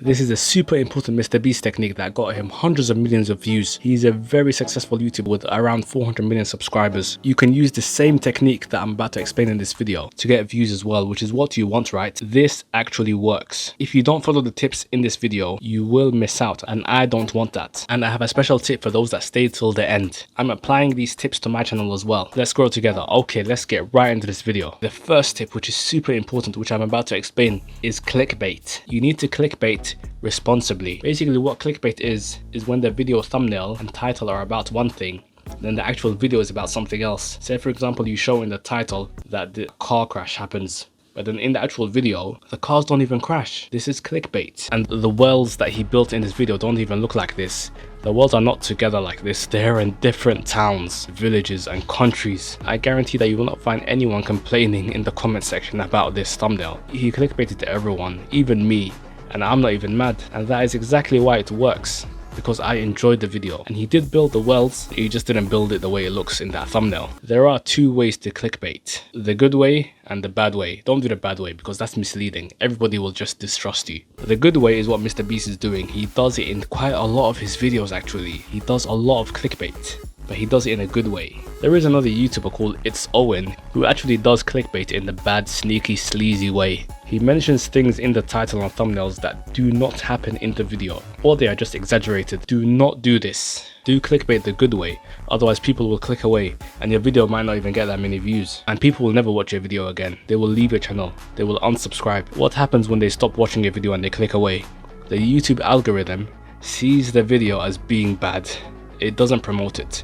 This is a super important MrBeast technique that got him hundreds of millions of views. He's a very successful YouTuber with around 400 million subscribers. You can use the same technique that I'm about to explain in this video to get views as well, which is what you want, right? This actually works. If you don't follow the tips in this video, you will miss out, and I don't want that. And I have a special tip for those that stay till the end. I'm applying these tips to my channel as well. Let's grow together. Okay, let's get right into this video. The first tip, which is super important, which I'm about to explain, is clickbait. You need to clickbait responsibly. Basically, what clickbait is when the video thumbnail and title are about one thing, then the actual video is about something else. Say for example, you show in the title that the car crash happens, but then in the actual video, the cars don't even crash. This is clickbait. And the worlds that he built in this video don't even look like this. The worlds are not together like this. They're in different towns, villages, and countries. I guarantee that you will not find anyone complaining in the comment section about this thumbnail. He clickbaited to everyone, even me, and I'm not even mad. And that is exactly why it works, because I enjoyed the video. And he did build the worlds, he just didn't build it the way it looks in that thumbnail. There are two ways to clickbait: the good way and the bad way. Don't do the bad way, because that's misleading. Everybody will just distrust you. The good way is what MrBeast is doing. He does it in quite a lot of his videos actually. He does a lot of clickbait, but he does it in a good way. There is another YouTuber called It's Owen who actually does clickbait in the bad, sneaky, sleazy way. He mentions things in the title and thumbnails that do not happen in the video, or they are just exaggerated. Do not do this. Do clickbait the good way, otherwise people will click away and your video might not even get that many views. And people will never watch your video again. They will leave your channel. They will unsubscribe. What happens when they stop watching your video and they click away? The YouTube algorithm sees the video as being bad. It doesn't promote it.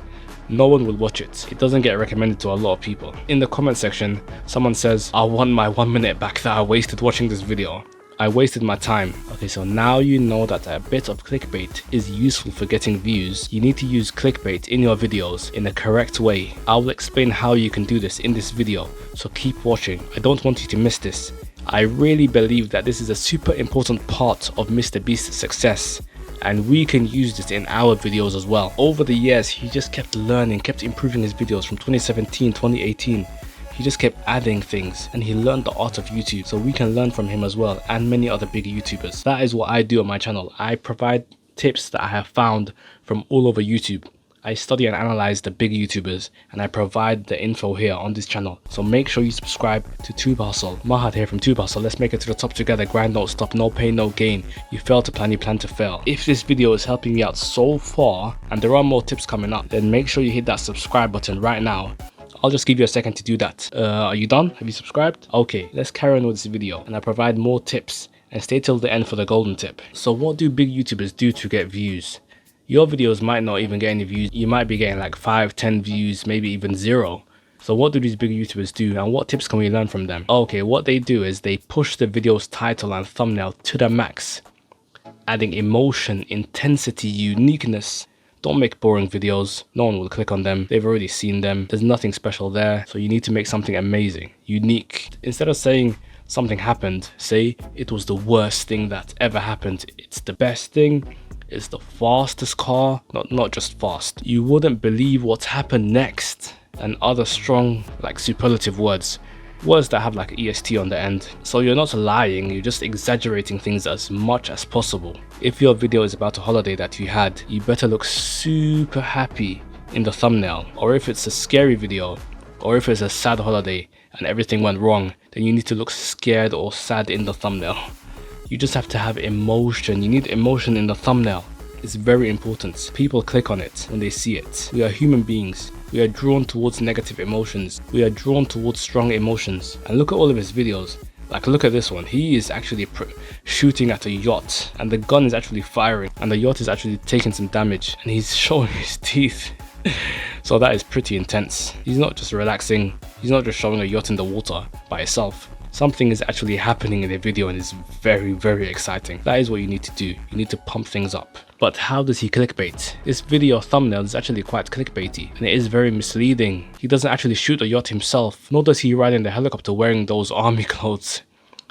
No one will watch it. It doesn't get recommended to a lot of people. In the comment section, someone says, I want my 1 minute back that I wasted watching this video. I wasted my time. Okay, so now you know that a bit of clickbait is useful for getting views. You need to use clickbait in your videos in the correct way. I will explain how you can do this in this video, so keep watching. I don't want you to miss this. I really believe that this is a super important part of MrBeast's success, and we can use this in our videos as well. Over the years, he just kept learning, kept improving his videos from 2017, 2018. He just kept adding things, and he learned the art of YouTube, so we can learn from him as well, and many other big YouTubers. That is what I do on my channel. I provide tips that I have found from all over YouTube. I study and analyze the big YouTubers, and I provide the info here on this channel. So make sure you subscribe to Tube Hustle. Mahad here from Tube Hustle. Let's make it to the top together. Grind, don't stop, no pain, no gain. You fail to plan, you plan to fail. If this video is helping you out so far, and there are more tips coming up, then make sure you hit that subscribe button right now. I'll just give you a second to do that. Are you done? Have you subscribed? Okay, let's carry on with this video, and I provide more tips, and stay till the end for the golden tip. So what do big YouTubers do to get views? Your videos might not even get any views. You might be getting like 5, 10 views, maybe even 0. So what do these big YouTubers do, and what tips can we learn from them? Okay, what they do is they push the video's title and thumbnail to the max, adding emotion, intensity, uniqueness. Don't make boring videos. No one will click on them. They've already seen them. There's nothing special there. So you need to make something amazing, unique. Instead of saying something happened, say it was the worst thing that ever happened. It's the best thing. It's the fastest car. Not just fast. You wouldn't believe what's happened next. And other strong, like superlative words. Words that have like EST on the end. So you're not lying, you're just exaggerating things as much as possible. If your video is about a holiday that you had, you better look super happy in the thumbnail. Or if it's a scary video, or if it's a sad holiday and everything went wrong, then you need to look scared or sad in the thumbnail. You just have to have emotion. You need emotion in the thumbnail. It's very important. People click on it when they see it. We are human beings. We are drawn towards negative emotions. We are drawn towards strong emotions. And look at all of his videos. Like, look at this one. He is actually shooting at a yacht, and the gun is actually firing, and the yacht is actually taking some damage, and he's showing his teeth. So that is pretty intense. He's not just relaxing. He's not just showing a yacht in the water by itself. Something is actually happening in the video, and it's very, very exciting. That is what you need to do. You need to pump things up. But how does he clickbait? This video thumbnail is actually quite clickbaity, and it is very misleading. He doesn't actually shoot a yacht himself, nor does he ride in the helicopter wearing those army clothes.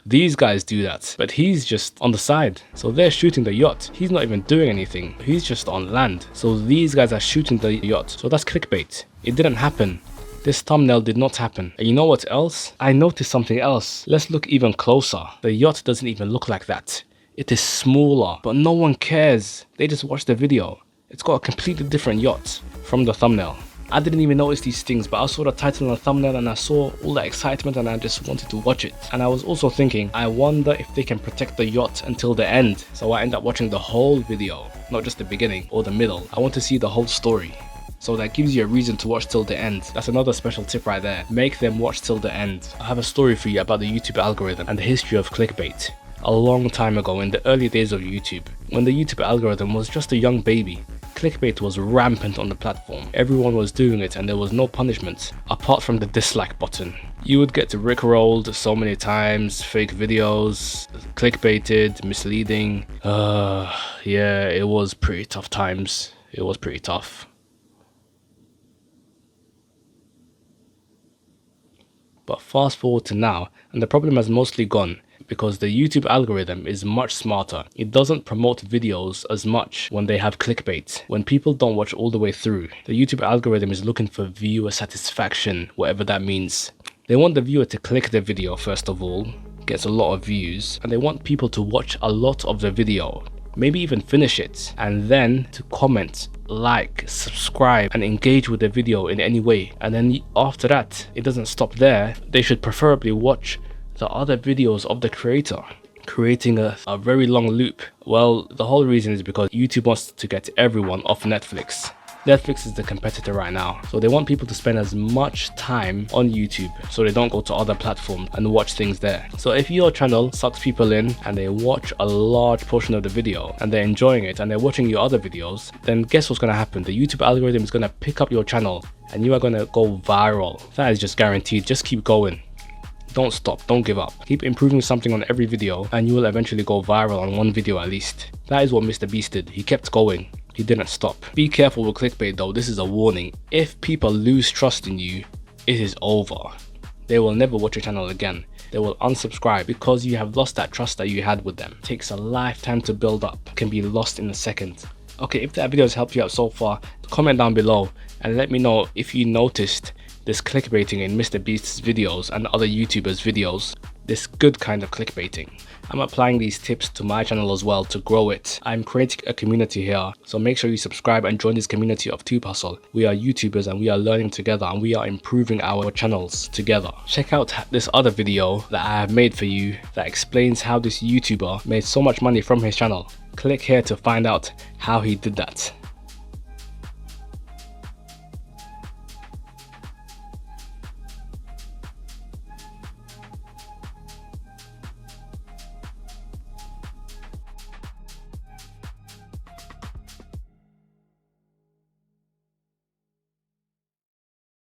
These guys do that, but he's just on the side. So they're shooting the yacht. He's not even doing anything. He's just on land. So these guys are shooting the yacht. So that's clickbait. It didn't happen. This thumbnail did not happen. And you know what else? I noticed something else. Let's look even closer. The yacht doesn't even look like that. It is smaller, but no one cares. They just watch the video. It's got a completely different yacht from the thumbnail. I didn't even notice these things, but I saw the title and the thumbnail and I saw all the excitement and I just wanted to watch it. And I was also thinking, I wonder if they can protect the yacht until the end. So I end up watching the whole video, not just the beginning or the middle. I want to see the whole story. So that gives you a reason to watch till the end. That's another special tip right there. Make them watch till the end. I have a story for you about the YouTube algorithm and the history of clickbait. A long time ago, in the early days of YouTube, when the YouTube algorithm was just a young baby, clickbait was rampant on the platform. Everyone was doing it and there was no punishment apart from the dislike button. You would get rickrolled so many times, fake videos, clickbaited, misleading. Yeah, it was pretty tough times. It was pretty tough. But fast forward to now, and the problem has mostly gone because the YouTube algorithm is much smarter. It doesn't promote videos as much when they have clickbait. When people don't watch all the way through, the YouTube algorithm is looking for viewer satisfaction, whatever that means. They want the viewer to click the video first of all, gets a lot of views, and they want people to watch a lot of the video, maybe even finish it, and then to comment, like, subscribe, and engage with the video in any way. And then after that, it doesn't stop there. They should preferably watch the other videos of the creator, creating a very long loop. Well, the whole reason is because YouTube wants to get everyone off Netflix. Netflix is the competitor right now, so they want people to spend as much time on YouTube so they don't go to other platforms and watch things there. So if your channel sucks people in and they watch a large portion of the video and they're enjoying it and they're watching your other videos, then guess what's going to happen? The YouTube algorithm is going to pick up your channel and you are going to go viral. That is just guaranteed. Just keep going. Don't stop, don't give up. Keep improving something on every video and you will eventually go viral on one video at least. That is what MrBeast did. He kept going. He didn't stop. Be careful with clickbait though. This is a warning. If people lose trust in you, it is over. They will never watch your channel again. They will unsubscribe because you have lost that trust that you had with them. It takes a lifetime to build up. It can be lost in a second. Okay, if that video has helped you out so far, comment down below and let me know if you noticed this clickbaiting in MrBeast's videos and other YouTubers' videos. This good kind of clickbaiting. I'm applying these tips to my channel as well to grow it. I'm creating a community here, so make sure you subscribe and join this community of Tube Hustle. We are YouTubers and we are learning together and we are improving our channels together. Check out this other video that I have made for you that explains how this YouTuber made so much money from his channel. Click here to find out how he did that.